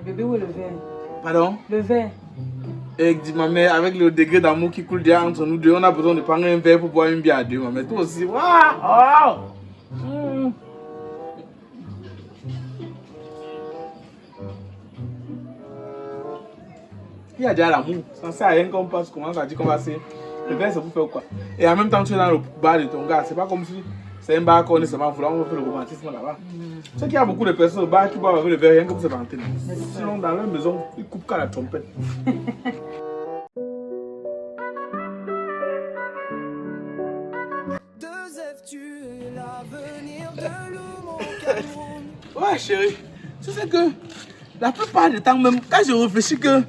Bébé, où est le verre? Pardon? Le verre. Et dit ma mère, avec le degré d'amour qui coule déjà entre nous deux, on a besoin de prendre un verre pour boire une bière à deux, ma mère. Toi aussi, waouh! Il y a déjà l'amour. Ça sert à rien qu'on passe, comment ça dit qu'on va se. Le verre, c'est pour faire quoi? Et en même temps, tu es dans le bar de ton gars. C'est pas comme si c'est un bar qu'on est seulement vouloir, on va faire le romantisme là-bas. Tu sais qu'il y a beaucoup de personnes au bar qui boivent avec le verre rien que pour se vanter. Sinon, dans leur maison, ils coupent qu'à la trompette. Ouais, chérie. Tu sais que la plupart du temps, même quand je réfléchis que.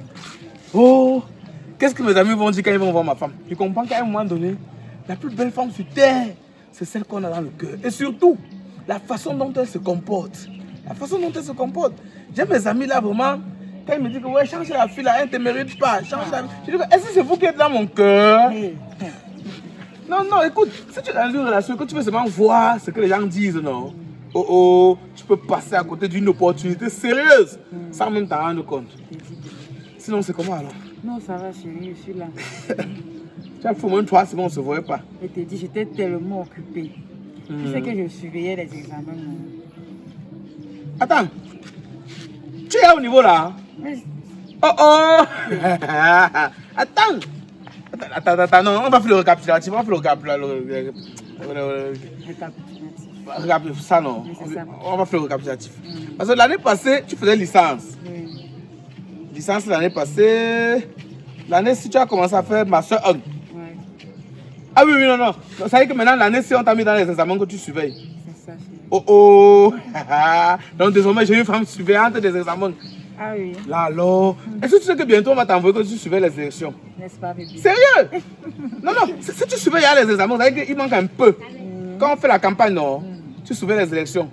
Oh, qu'est-ce que mes amis vont dire quand ils vont voir ma femme? Je comprends qu'à un moment donné, la plus belle femme sur terre, c'est celle qu'on a dans le cœur. Et surtout, la façon dont elle se comporte. La façon dont elle se comporte. J'ai mes amis là vraiment, quand ils me disent que ouais, change la fille là, elle ne te mérite pas. Change la fille. Je dis que est-ce que c'est vous qui êtes dans mon cœur? Non, non, écoute, si tu es dans une relation, que tu veux seulement voir ce que les gens disent, non? Oh oh, tu peux passer à côté d'une opportunité sérieuse sans même t'en rendre compte. Sinon, c'est comment alors? Non, ça va, chérie, je suis là. Tu as fait au moins 3 semaines, on ne se voyait pas. Je te dis, j'étais tellement occupée. Tu sais que je surveillais les examens. Attends, tu es au niveau là? Mais... Oh oh! Attends! Attends, non, on va faire le récapitulatif. On va faire le récapitulatif. Ça non. On va faire le récapitulatif. Parce que l'année passée, tu faisais licence. Licence l'année passée. L'année si tu as commencé à faire master 1. Ah oui, oui, non, non. Ça veut dire que maintenant, l'année si on t'a mis dans les examens que tu surveilles. C'est ça, chérie. Oh oh! Donc désormais, j'ai une femme surveillante des examens. Ah oui. Là alors, est-ce que tu sais que bientôt on va t'envoyer que tu surveilles les élections? N'est-ce pas, bébé? Sérieux? Non, non, si tu surveilles les examens, ça veut dire qu'il manque un peu. Quand on fait la campagne, non, tu surveilles les élections.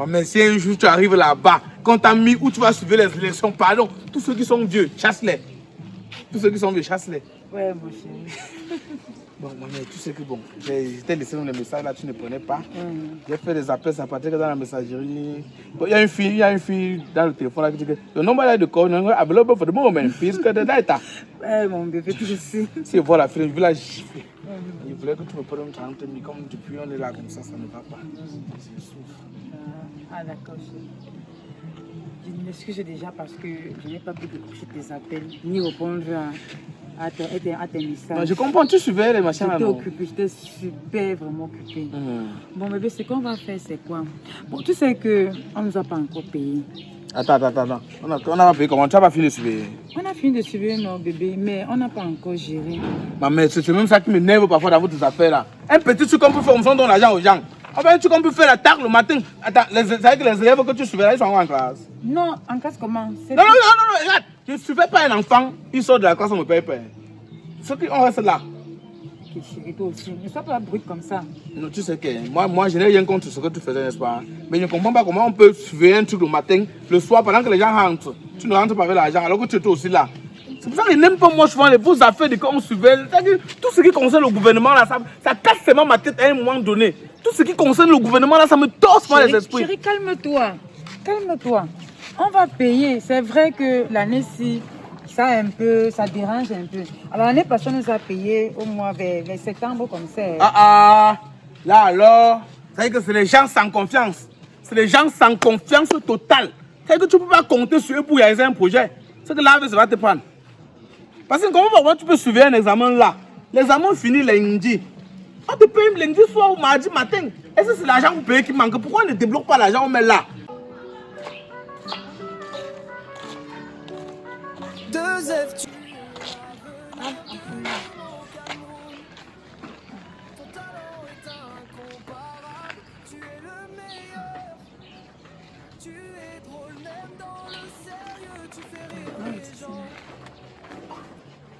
Mais si un jour tu arrives là-bas, quand t'as mis où tu vas surveiller les élections, pardon, tous ceux qui sont vieux, chasse-les. Tous ceux qui sont vieux, chasse-les. Ouais, mon chéri. Bon, mais tu sais que bon, j'ai laissé le message là, tu ne prenais pas. J'ai fait des appels sympathiques dans la messagerie. Bon, il y a une fille dans le téléphone là qui dit que le nombre de call is available for the moment, puisque the data. Ouais, mon bébé, tu le sais. Si je vois la fille, je vais la gifler. Je voulais que tu me prennes 30 000, comme depuis on est là comme ça ne va pas. Ah, d'accord, chérie. Je m'excuse déjà parce que je n'ai pas pu décrocher tes appels, ni répondre à tes messages. Non, je comprends, tu suivais les machins là. J'étais occupée, j'étais super vraiment occupée. Bon bébé, ce qu'on va faire c'est quoi? Bon, tu sais qu'on ne nous a pas encore payé. Attends. On n'a pas payé comment? Tu n'as pas fini de surveiller? On a fini de surveiller nos bébés, mais on n'a pas encore géré. Mais c'est même ça qui m'énerve parfois dans votre affaire là. Un petit truc qu'on peut faire, on donne l'argent aux gens. Enfin, un truc qu'on peut faire la tarte le matin. Attends, ça veut dire que les élèves que tu surveilles, ils sont en classe? Non, en classe comment? Non, regarde. Je ne surveille pas un enfant, il sort de la classe, on me paye pas. Ceux qui on reste là. Ok, chérie, toi aussi. Ne sois pas brute comme ça. Non, tu sais que moi je n'ai rien contre ce que tu faisais, n'est-ce pas? Mais je ne comprends pas comment on peut surveiller un truc le matin, le soir, pendant que les gens rentrent. Tu ne rentres pas avec l'argent alors que tu es aussi là. C'est pour ça que je n'aime pas moi souvent les vos affaires de qu'on surveille. C'est-à-dire, tout ce qui concerne le gouvernement, là, ça casse seulement ma tête à un moment donné. Tout ce qui concerne le gouvernement, là, ça me torse pas les esprits. Chérie, calme-toi. Calme-toi. On va payer. C'est vrai que l'année-ci, ça dérange un peu. Alors l'année passée, on nous a payé au mois vers septembre comme ça. Là alors, ça veut dire que c'est les gens sans confiance. C'est les gens sans confiance totale. Ça veut dire que tu ne peux pas compter sur eux pour réaliser un projet. C'est que là, ça va te prendre. Parce que comment tu peux surveiller un examen là? L'examen finit lundi. On te paye lundi soir ou mardi matin. Est-ce que c'est l'argent vous payez qui manque? Pourquoi on ne débloque pas l'argent, on met là?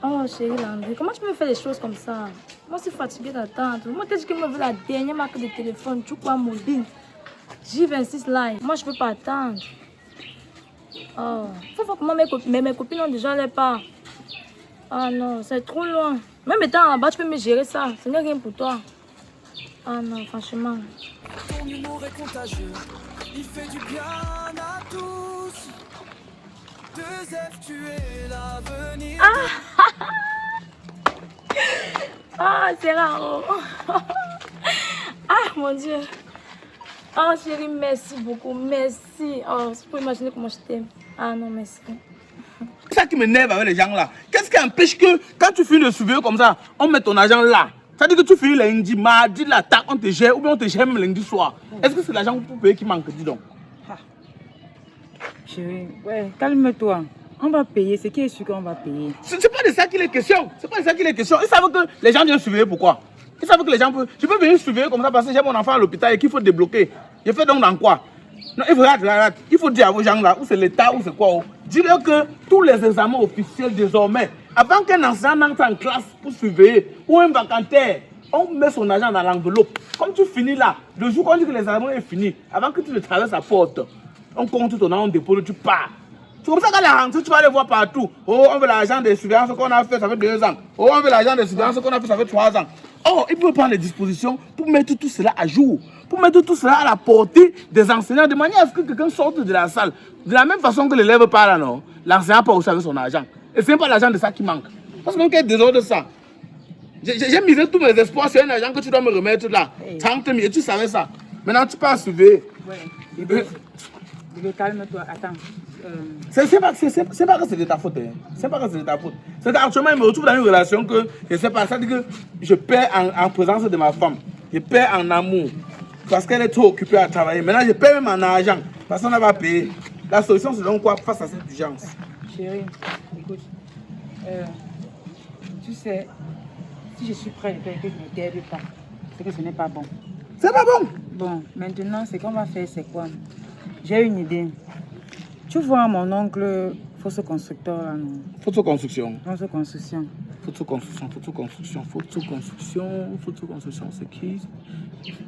Oh chérie Landry, comment tu peux faire des choses comme ça? Moi je suis fatiguée d'attendre. Moi t'as dit que je me veux la dernière marque de téléphone, tu crois mobile. J26 Live, moi je peux pas attendre. Oh, faut voir comment mes copines ont déjà les pas. Ah non, c'est trop loin. Même étant là-bas, tu peux me gérer ça. Ce n'est rien pour toi. Ah non, franchement. Ton humour est contagieux, il fait du bien à tous. Ah, c'est rare. Ah, mon Dieu. Oh, chérie, merci beaucoup. Merci. Oh, tu peux imaginer comment je t'aime. Ah non, merci. C'est ça qui m'énerve avec les gens là. Qu'est-ce qui empêche que quand tu finis de surveiller comme ça, on met ton argent là? Ça veut dire que tu finis lundi, mardi, là, tac, on te gère ou bien on te gère même lundi soir. Est-ce que c'est l'argent pour payer qui manque, dis donc? Chérie, ouais, calme-toi. On va payer, ce qui est sûr qu'on va payer. C'est pas de ça qu'il est question. C'est pas de ça qu'il est question. Ils savent que les gens viennent surveiller pourquoi? Ils savent que les gens peuvent. Je peux venir surveiller comme ça parce que j'ai mon enfant à l'hôpital et qu'il faut débloquer. Je fais donc dans quoi? Non, il faut dire à vos gens là, ou c'est l'État ou c'est quoi. Dis-leur que tous les examens officiels désormais, avant qu'un enseignant entre en classe pour surveiller, ou un vacantaire, on met son argent dans l'enveloppe. Comme tu finis là, le jour qu'on dit que l'examen est fini, avant que tu ne traverses la porte, on compte ton argent, on dépose, tu pars. C'est comme ça qu'à la rentrée, tu vas aller voir partout. Oh, on veut l'argent des surveillances qu'on a fait, ça fait 2 ans. Oh, on veut l'argent des surveillances qu'on a fait, ça fait 3 ans. Oh, il peut prendre les dispositions pour mettre tout cela à jour. Pour mettre tout cela à la portée des enseignants, de manière à ce que quelqu'un sorte de la salle. De la même façon que l'élève parle, non, l'enseignant part aussi avec son argent. Et ce n'est pas l'argent de ça qui manque. Parce que même qu'il y a des ordres de ça. J'ai misé tous mes espoirs sur un argent que tu dois me remettre là. 30 000, et tu savais ça. Maintenant, tu pars surveiller. Ouais. Calme-toi, attends. C'est pas que c'est de ta faute. Hein. C'est pas que c'est de ta faute. C'est qu'actuellement, je me retrouve dans une relation que je sais pas. Ça dit que je perds en présence de ma femme. Je perds en amour. Parce qu'elle est trop occupée à travailler. Maintenant, je perds même en argent. Parce qu'on n'a pas payé. La solution, c'est donc quoi face à cette urgence? Chérie, écoute. Tu sais, si je suis prête et que je ne t'aide pas, c'est que ce n'est pas bon. C'est pas bon. Bon, maintenant, ce qu'on va faire, c'est quoi? J'ai une idée. Tu vois mon oncle, fausse constructeur là, non? Photo construction. Fausse construction. Photo construction, c'est qui?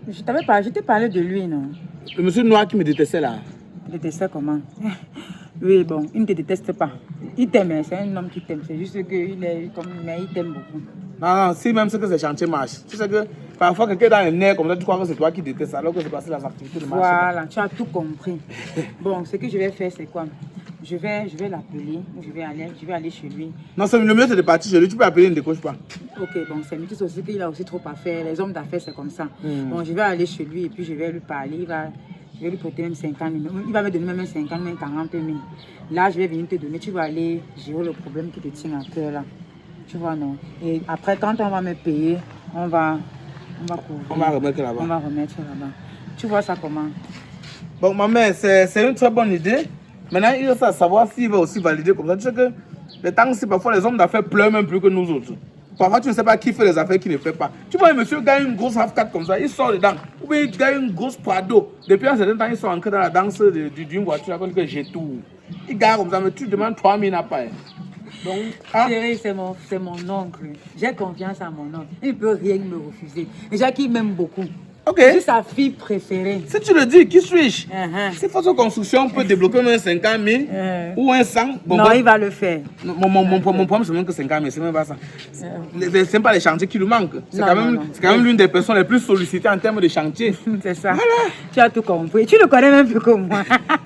Je t'ai parlé de lui, non? Le monsieur noir qui me détestait là. Il détestait comment? Oui, bon, il ne te déteste pas. Il t'aime, c'est un homme qui t'aime. C'est juste qu'il est comme, mais il t'aime beaucoup. Non, si même ce que ces chantiers marchent. Tu sais que parfois quelqu'un dans les nerfs comme ça, tu crois que c'est toi qui détestes alors que c'est passé les activités de marché. Voilà, tu as tout compris. Bon, ce que je vais faire, c'est quoi? Je vais l'appeler, je vais aller chez lui. Non, c'est le mieux, c'est de partir chez lui. Tu peux appeler, il ne décroche pas. Ok, bon, c'est mieux aussi qu'il a aussi trop à faire. Les hommes d'affaires, c'est comme ça. Bon, je vais aller chez lui et puis je vais lui parler. Je vais lui prêter même 50 000. Il va me donner même 50 000, même 40 000. Là, je vais venir te donner. Tu vas aller gérer le problème qui te tient à cœur là. Tu vois, non? Et après, quand on va me payer, on va couvrir. On va remettre là-bas. On va remettre là-bas. Tu vois ça comment? Bon, ma mère, c'est une très bonne idée. Maintenant, il reste à savoir s'il va aussi valider comme ça. Tu sais que les temps, c'est parfois les hommes d'affaires pleurent même plus que nous autres. Parfois, tu ne sais pas qui fait les affaires, qui ne fait pas. Tu vois, un monsieur gagne une grosse half-cat comme ça, il sort dedans. Ou bien il gagne une grosse Prado. Depuis un certain temps, ils sont ancrés dans la danse d'une voiture, comme que j'ai tout. Il gagne comme ça, mais tu demandes 3 000 à pas. Donc, Chérie, c'est mon oncle. J'ai confiance en mon oncle. Il ne peut rien me refuser. Déjà qu'il m'aime beaucoup. ok. Je suis sa fille préférée. Si tu le dis, qui suis-je? Uh-huh. Si Photo Construction peut débloquer même 50 000 ou un 100, non, il va le faire. Mon problème, c'est même que 50 000, c'est même pas ça. C'est pas les chantiers qui lui manquent. C'est quand même l'une des personnes les plus sollicitées en termes de chantier. C'est ça. Voilà. Tu as tout compris. Tu le connais même plus que moi.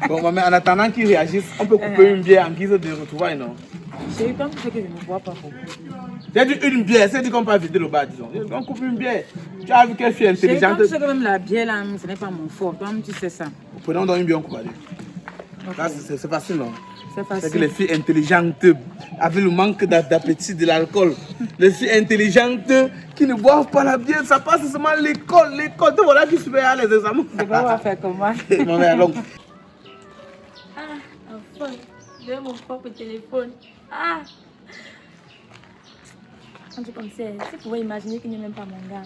Bon, mais en attendant qu'il réagisse, on peut couper une bière en guise de retrouvailles, non? Chérie, comme tu sais que je ne bois pas beaucoup. J'ai dit une bière, c'est dit qu'on peut vider le bar, disons. On coupe une bière. Tu as vu quelle fille intelligente. Chérie, comme tu sais que même la bière, là, ce n'est pas mon fort. Toi, tu sais ça. Prenons donc une bière, on coupe. Okay. Là, c'est facile, non? C'est facile. C'est que les filles intelligentes, avec le manque d'appétit de l'alcool, les filles intelligentes qui ne boivent pas la bière, ça passe seulement l'école. L'école, voilà qui surveille les examens. C'est quoi on va faire comment? Mon mère, donc. Ah, enfin, j'ai mon propre téléphone. Ah! Quand tu comme ça, tu pourrais imaginer qu'il n'est même pas mon gars.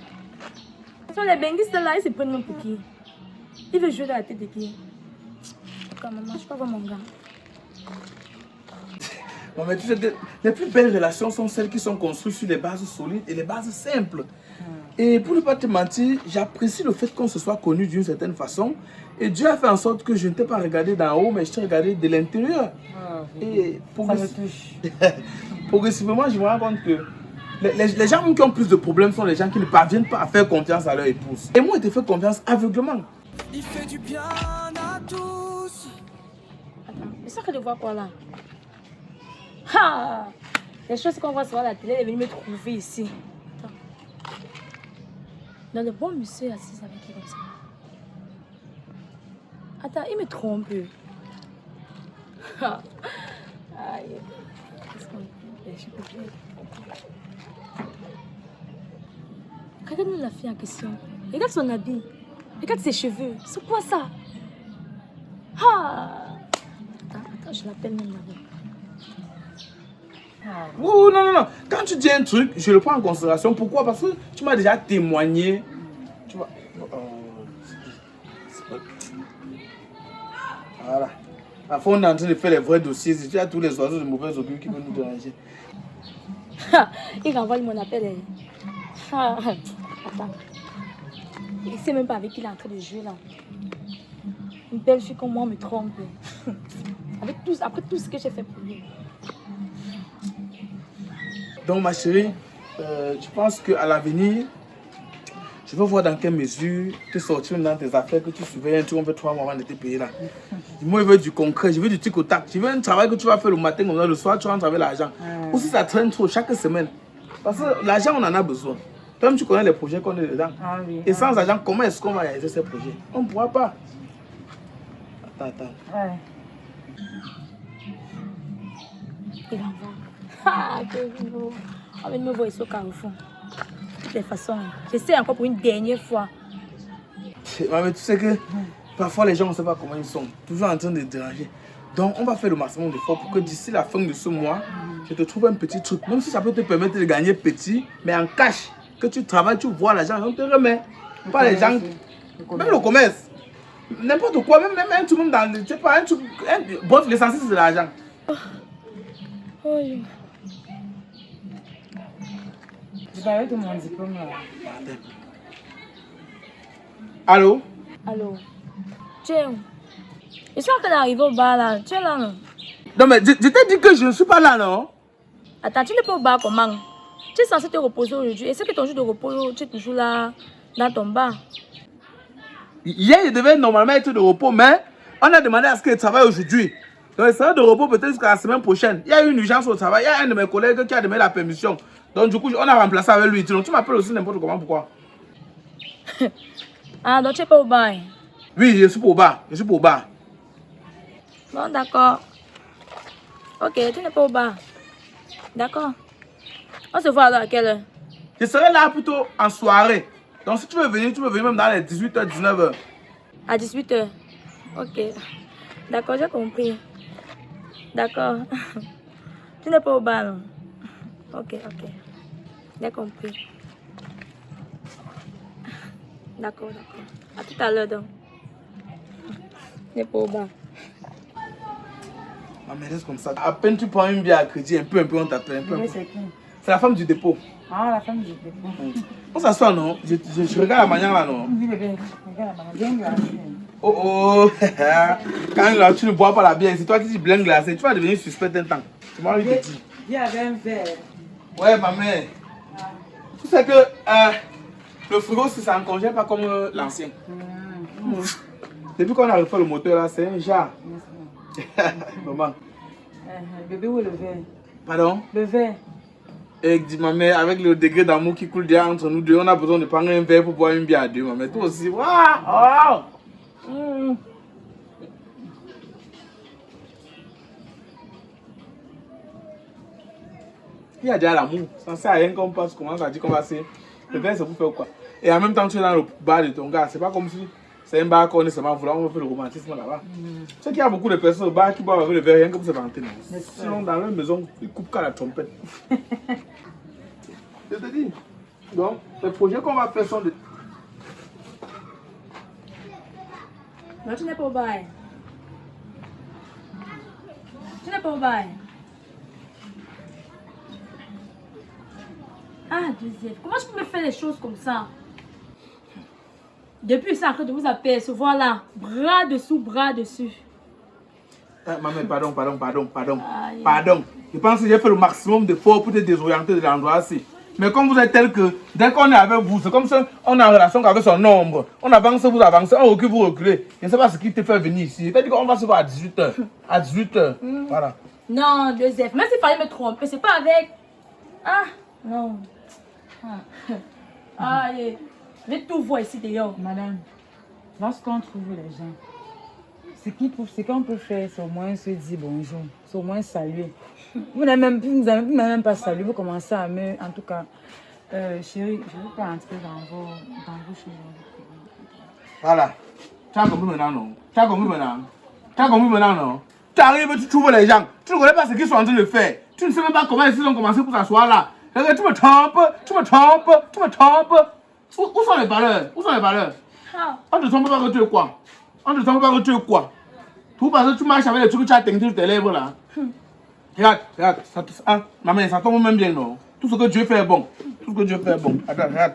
Sur les bengistes là, ils se prennent même pour qui? Ils veulent jouer dans la tête de qui? Quand maman, je peux voir mon gars. Bon, mais tu sais, les plus belles relations sont celles qui sont construites sur des bases solides et les bases simples. Et pour ne pas te mentir, j'apprécie le fait qu'on se soit connu d'une certaine façon. Et Dieu a fait en sorte que je ne t'ai pas regardé d'en haut, mais je t'ai regardé de l'intérieur. Et Ça me touche. progressivement, je me rends compte que les gens qui ont plus de problèmes sont les gens qui ne parviennent pas à faire confiance à leur épouse. Et moi, je te fais confiance aveuglement. Il fait du bien à tous. Attends, mais ça que de voir quoi là? Ah, les choses qu'on voit sur la télé, elle est venue me trouver ici. Attends. Dans le bon monsieur assis avec qui comme ça. Attends, il me trompe. Aïe. Qu'est-ce qu'on fait? Je peux plus. Regarde la fille en question. Regarde son habit. Regarde ses cheveux. C'est quoi ça? Ah! Attends, je l'appelle même là-bas. Oh, non, non, non. Quand tu dis un truc, je le prends en considération. Pourquoi? Parce que tu m'as déjà témoigné. Tu vois. Voilà. À fond, on est en train de faire les vrais dossiers. Tu as tous les oiseaux de mauvais augure qui peuvent nous déranger. Il renvoie mon appel. Attends. Il ne sait même pas avec qui il est en train de jouer là. Une belle fille comme moi me trompe. Après tout ce que j'ai fait pour lui. Donc, ma chérie, je pense qu'à l'avenir, je veux voir dans quelle mesure te sortir dans tes affaires que tu surveilles un truc, on fait 3 mois avant de te payer là. Moi, je veux du concret, je veux du tic au tac. Je veux un travail que tu vas faire le matin, comme ça, le soir, tu rentres avec l'argent. Ou si ça traîne trop chaque semaine. Parce que l'argent, on en a besoin. Toi-même, tu connais les projets qu'on est dedans. Et sans argent, comment est-ce qu'on va réaliser ces projets? On ne pourra pas. Attends. Ouais. Il envoie. Ah, que vous. On va me voir ici au carrefour. De toutes les façons, j'essaie encore pour une dernière fois. Mais tu sais que parfois les gens ne savent pas comment ils sont. Toujours en train de déranger. Donc on va faire le maximum d'efforts pour que d'ici la fin de ce mois, je te trouve un petit truc. Même si ça peut te permettre de gagner petit, mais en cash. Que tu travailles, tu vois l'argent, on te remet. Pas les gens. Même le commerce. N'importe quoi, même un truc dans le. Tu sais pas, un truc. Bref, l'essentiel c'est de l'argent. Oh. Je vais avec mon diplôme là. Allô? Allô? Tiens. Je suis en train d'arriver au bar là. Tu es là, non? Non, mais je t'ai dit que je ne suis pas là, non? Attends, tu n'es pas au bar comment? Tu es censé te reposer aujourd'hui. Est-ce que ton jour de repos, tu es toujours là, dans ton bar? Hier, il devait normalement être de repos, mais on a demandé à ce qu'il travaille aujourd'hui. Donc, il sera de repos peut-être jusqu'à la semaine prochaine. Il y a eu une urgence au travail. Il y a un de mes collègues qui a demandé la permission. Donc, du coup, on a remplacé avec lui. Donc, tu m'appelles aussi n'importe comment. Pourquoi? Ah, donc tu n'es pas au bar? Oui, je suis pour au bar. Je suis pour au bar. Bon, d'accord. Ok, tu n'es pas au bar. D'accord. On se voit alors à quelle heure? Je serai là plutôt en soirée. Donc, si tu veux venir même dans les 18h, 19h. À 18h. Ok. D'accord, j'ai compris. D'accord. Tu n'es pas au bar, non? Ok. J'ai compris. D'accord. À tout à l'heure, donc. Tu n'es pas au bar. Ma mère reste comme ça. À peine tu prends une bière à crédit, un peu, on t'appelle. C'est la femme du dépôt. Ah, la femme du dépôt. On s'assoit, non? Je regarde la manière là, non? Oui, bébé. Regarde la manière. Bien glacée. Oh. Quand là, tu ne bois pas la bière, c'est toi qui dis bien glacé, tu vas devenir suspect un temps. Tu m'as envie de dire. Il y avait un verre. Ouais, ma mère. Tu sais que le frigo, si ça ne congèle pas comme l'ancien. Depuis qu'on a refait le moteur là, c'est un jar. Maman. Bébé, où est le verre? Pardon? Le verre. Et dit ma mère, avec le degré d'amour qui coule déjà entre nous deux, on a besoin de prendre un verre pour boire une bière à deux. Ma mère, toi aussi. Waouh! Il y a déjà l'amour. Ça ne sert à rien qu'on passe, commence à dire qu'on va se. Le verre, c'est pour faire quoi? Et en même temps, tu es dans le bar de ton gars. C'est pas comme si c'est un bar qu'on est seulement vouloir, on va faire le romantisme là-bas. Tu sais qu'il y a beaucoup de personnes au bar qui boivent avec le verre rien que pour se vanter. Sinon, dans leur maison, ils coupent qu'à la trompette. Je te dis. Donc, les projets qu'on va faire sont de. Non, tu n'es pas au bar. Tu n'es pas au bar. Ah, Joseph, comment je peux me faire les choses comme ça? Depuis ça, que de vous apercevoir là, bras dessous, bras dessus. Maman, pardon. Je pense que j'ai fait le maximum d'efforts pour te désorienter de l'endroit-ci. Mais comme vous êtes tel que, dès qu'on est avec vous, c'est comme ça, on est en relation avec son ombre. On avance, vous avancez, on recule, vous reculez. Je ne sais pas ce qui te fait venir ici. Je t'ai dit qu'on va se voir à 18h. À 18h. Voilà. Non, 2F. Même s'il fallait me tromper, c'est pas avec. Ah, non. Ah, allez. Je vais tout voir ici d'ailleurs. Madame, lorsqu'on trouve les gens, ce qu'on peut faire, c'est au moins se dire bonjour, c'est au moins saluer. Vous n'avez même pas salué, vous commencez à me... En tout cas, chérie, je ne veux pas entrer dans vos choses. Voilà. Tu as compris maintenant, non? Tu as compris maintenant? Tu as compris maintenant, non? Tu arrives, tu trouves les gens. Tu ne connais pas ce qu'ils sont en train de faire. Tu ne sais même pas comment ils ont commencé pour s'asseoir là. Tu me trompes, tu me trompes, tu me trompes. Où sont les valeurs? Où sont les valeurs? On ne te trompe pas que tu es quoi? On ne te trompe pas que tu es quoi? Tout parce que tu marches avec les trucs que tu as teinté sur tes lèvres là. Regarde, regarde. Maman, ça tombe même bien, non? Tout ce que Dieu fait est bon. Tout ce que Dieu fait est bon. Attends, regarde.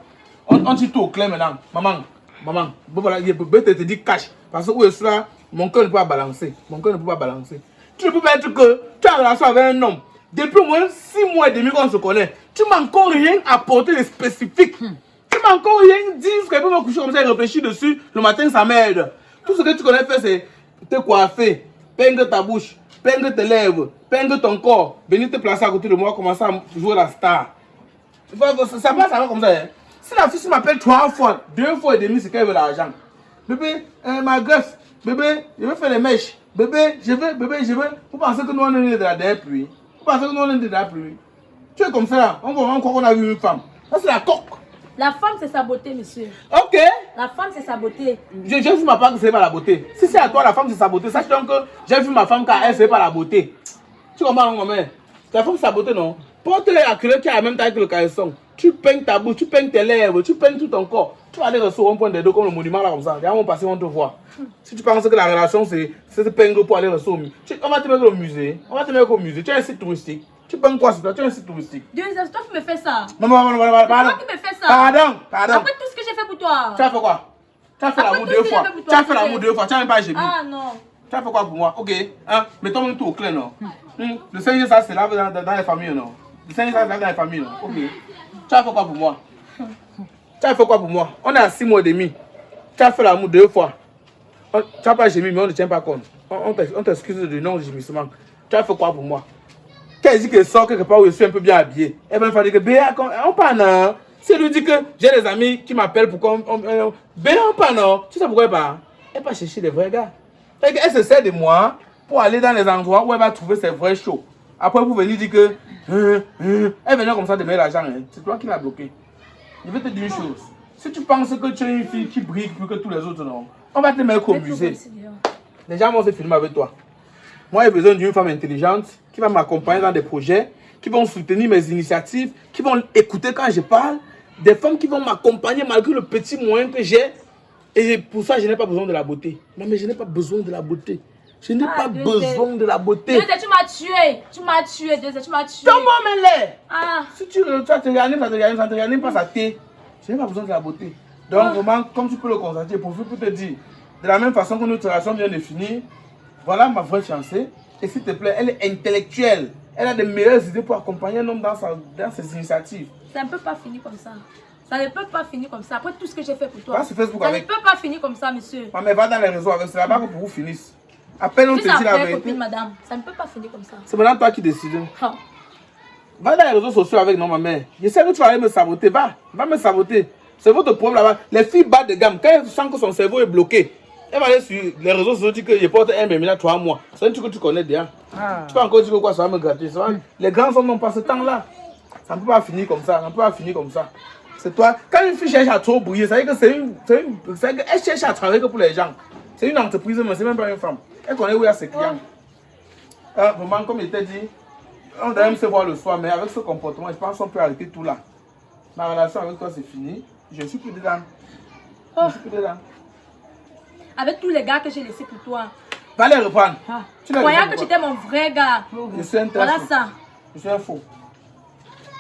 On dit tout au clair maintenant. Maman, voilà, je peux te dire cash. Parce que où est-ce là, mon cœur ne peut pas balancer. Mon cœur ne peut pas balancer. Tu ne peux pas être que tu as une relation avec un homme. Depuis au moins 6 mois et demi qu'on se connaît. Tu m'as encore rien apporté de spécifique. Tu m'as encore rien dit. Ce qu'elle peut me coucher comme ça et réfléchir dessus. Le matin, ça m'aide. Tout ce que tu connais faire, c'est te coiffer, peindre ta bouche, peindre tes lèvres, peindre ton corps. Venir te placer à côté de moi, commencer à jouer la star. Ça va comme ça. Hein? Si la fille m'appelle 3 fois, 2 fois et demi, c'est qu'elle veut l'argent. Bébé, ma greffe, bébé, je veux faire les mèches. Bébé, je veux. Vous pensez que nous on est de la dernière pluie? Vous pensez que nous on est de la pluie? Tu es comme ça, on croit qu'on a vu une femme. Ça c'est la coque. La femme c'est sa beauté, monsieur. Ok. La femme c'est sa beauté. J'ai vu ma femme que c'est pas la beauté. Si c'est à toi la femme c'est sa beauté, sache donc que j'ai vu ma femme car elle c'est pas la beauté. Tu comprends mon mère? La femme c'est sa beauté non? Porte-les à quelqu'un qui a la même taille que le caleçon. Tu peignes ta bouche, tu peignes tes lèvres, tu peignes tout ton corps. Tu vas aller recevoir un point des deux comme le monument là comme ça. Derrière mon passé on te voit. Si tu penses que la relation c'est peindre pour aller recevoir on va te mettre au musée. On va te mettre au musée. Tu as un site touristique. Tu peignes quoi sur toi? Tu as un site touristique. Dieu, c'est toi qui me fais ça. Non, c'est toi qui me fais ça. Pardon. Après tout ce que j'ai fait pour toi. Tu as fait quoi? Tu as fait l'amour 2 fois. Tu as fait l'amour 2 fois. Tu n'as même pas gémi. Ah non. Tu as fait quoi pour moi? Ok. Hein? Mettons même tout au clair, non? Le Seigneur, ça, c'est là dans les familles, non? Le Seigneur, ça, c'est là dans les familles, non? Ok. Tu as fait quoi pour moi? Tu as fait quoi pour moi? On est à 6 mois et demi. Tu as fait l'amour 2 fois. Tu n'as pas gémi, mais on ne tient pas compte. On t'excuse du non-gémissement. Tu as fait quoi pour moi? Quand dit qu'elle sort quelque part où je suis un peu bien habillé, elle va me dire que Béa, on parle non. Si elle lui dit que j'ai des amis qui m'appellent pour qu'on. Béa, on parle non. Tu sais pourquoi elle part? Elle va chercher les vrais gars. Elle se sert de moi pour aller dans les endroits où elle va trouver ses vrais shows. Après, pour venir dire que. Elle venait comme ça de mettre l'argent. Hein. C'est toi qui l'as bloqué. Je vais te dire une chose. Si tu penses que tu es une fille qui brille plus que tous les autres, non, on va te mettre au musée. Les gens vont se filmer avec toi. Moi, j'ai besoin d'une femme intelligente qui va m'accompagner dans des projets, qui vont soutenir mes initiatives, qui vont écouter quand je parle. Des femmes qui vont m'accompagner malgré le petit moyen que j'ai. Et pour ça, je n'ai pas besoin de la beauté. Non, mais je n'ai pas besoin de la beauté. Je n'ai pas besoin de la beauté. Tu m'as tué. Tu m'as tué. Comment me l'est? Ah. Si tu te réanimes, ça te réanime pas sa tête. Je n'ai pas besoin de la beauté. Donc, vraiment, comme tu peux le constater, pour te dire, de la même façon que notre relation vient de finir, voilà ma vraie fiancée. Et s'il te plaît, elle est intellectuelle. Elle a des meilleures idées pour accompagner un homme dans ses initiatives. Ça ne peut pas finir comme ça. Ça ne peut pas finir comme ça. Après tout ce que j'ai fait pour toi. Va sur Facebook ça avec. ne peut pas finir comme ça, monsieur. Mais va dans les réseaux avec. C'est là-bas que pour vous finisse. À peine on te dit la vérité. Copine, madame. Ça ne peut pas finir comme ça. C'est maintenant toi qui décides. Oh. Va dans les réseaux sociaux avec non, ma mère. Je sais que tu vas aller me saboter. Va me saboter. C'est votre problème là-bas. Les filles bas de gamme, quand elles sentent que son cerveau est bloqué, elle va aller sur les réseaux sociaux dire que je porte un bébé là 3 mois. C'est un truc que tu connais déjà. Tu peux encore dire que quoi, ça va me gratter. Les grands hommes n'ont pas ce temps-là. Ça ne peut pas finir comme ça. Ça ne peut pas finir comme ça. C'est toi. Quand une fille cherche à trop briller, ça veut dire que elle cherche à travailler que pour les gens. C'est une entreprise, mais c'est même pas une femme. Elle connaît où il y a ses clients. Vraiment, comme il t'a dit, on doit même se voir le soir, mais avec ce comportement, je pense qu'on peut arrêter tout là. Ma relation avec toi, c'est fini. Je ne suis plus dedans. Je ne suis plus dedans. Avec tous les gars que j'ai laissés pour toi. Va les reprendre. Croyant que tu étais mon vrai gars. Je suis un voilà faux. ça. Je suis un faux.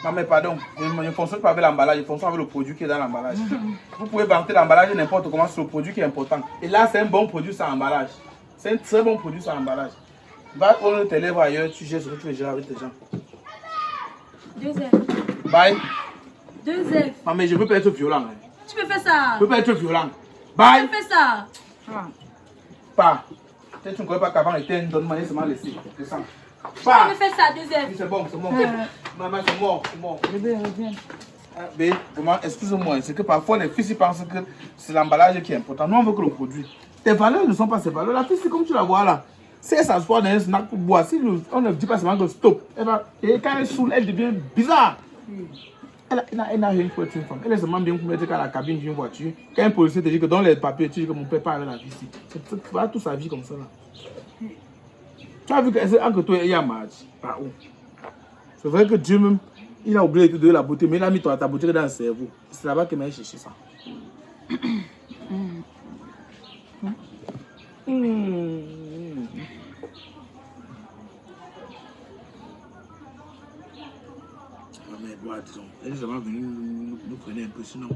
Maman, pardon. Je ne fonctionne pas avec l'emballage, je fonctionne avec le produit qui est dans l'emballage. Vous pouvez vanter l'emballage n'importe comment sur le produit qui est important. Et là, c'est un bon produit sans emballage. C'est un très bon produit sans emballage. Va prendre tes lèvres ailleurs, tu gères ce que tu veux gérer avec tes gens. 2F. Bye. 2F. Maman, je ne veux pas être violent. Hein. Tu me fais ça. Je ne veux pas être violent. Bye. Tu me fais ça. Pas. Peut-être que tu ne connais pas qu'avant, il était un donnement, il s'est mal laissé. Descends. vas me faire ça à 2 heures. C'est bon, c'est bon. Maman, c'est mort, c'est mort. Bébé, reviens. Bé, vraiment, excuse-moi, c'est que parfois les filles pensent que c'est l'emballage qui est important. Nous, on veut que le produit. Tes valeurs ne sont pas ces valeurs. La fille, c'est comme tu la vois là. Si elle s'assoit dans un snack pour boire, si on ne dit pas seulement que stop, et quand elle saoule, elle devient bizarre. Elle n'a rien pour être une femme. Elle est seulement bien pour mettre dans la cabine d'une voiture. Quand un policier te dit que dans les papiers, tu dis que mon père part avec la vie ici. C'est voilà toute sa vie comme ça là. Tu as vu que c'est entre toi et Yamad. Par où? C'est vrai que Dieu même, il a oublié de te donner la beauté, mais il a mis ta beauté dans le cerveau. C'est là-bas qu'il m'a cherché ça. Mais bon, disons, elle est vraiment venue nous prenait un peu, sinon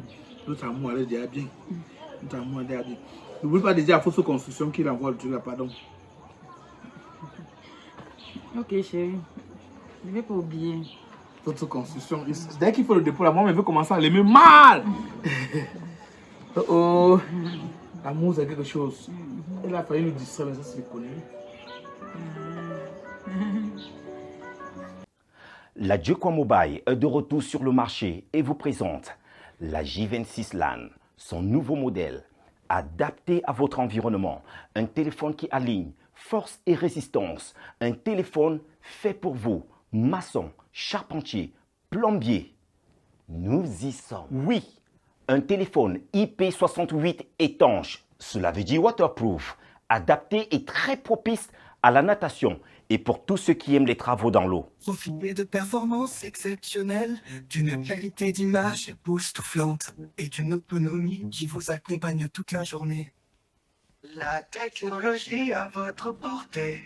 notre amour allait déjà bien. Notre amour allait déjà bien. N'oublie pas de dire à fausse construction qu'il envoie le truc là, pardon. Ok, chérie. Je vais pas oublier. Fausse construction, dès qu'il faut le dépôt là, moi, je veux commencer à l'aimer mal. Oh, l'amour c'est quelque chose. Elle a failli nous distraire, mais ça c'est connu. La Jekwa Mobile est de retour sur le marché et vous présente la J26 LAN, son nouveau modèle, adapté à votre environnement. Un téléphone qui aligne force et résistance. Un téléphone fait pour vous, maçon, charpentier, plombier. Nous y sommes. Oui, un téléphone IP68 étanche, cela veut dire waterproof, adapté et très propice à la natation et pour tous ceux qui aiment les travaux dans l'eau. Profitez de performances exceptionnelles, d'une qualité d'image époustouflante et d'une autonomie qui vous accompagne toute la journée. La technologie à votre portée.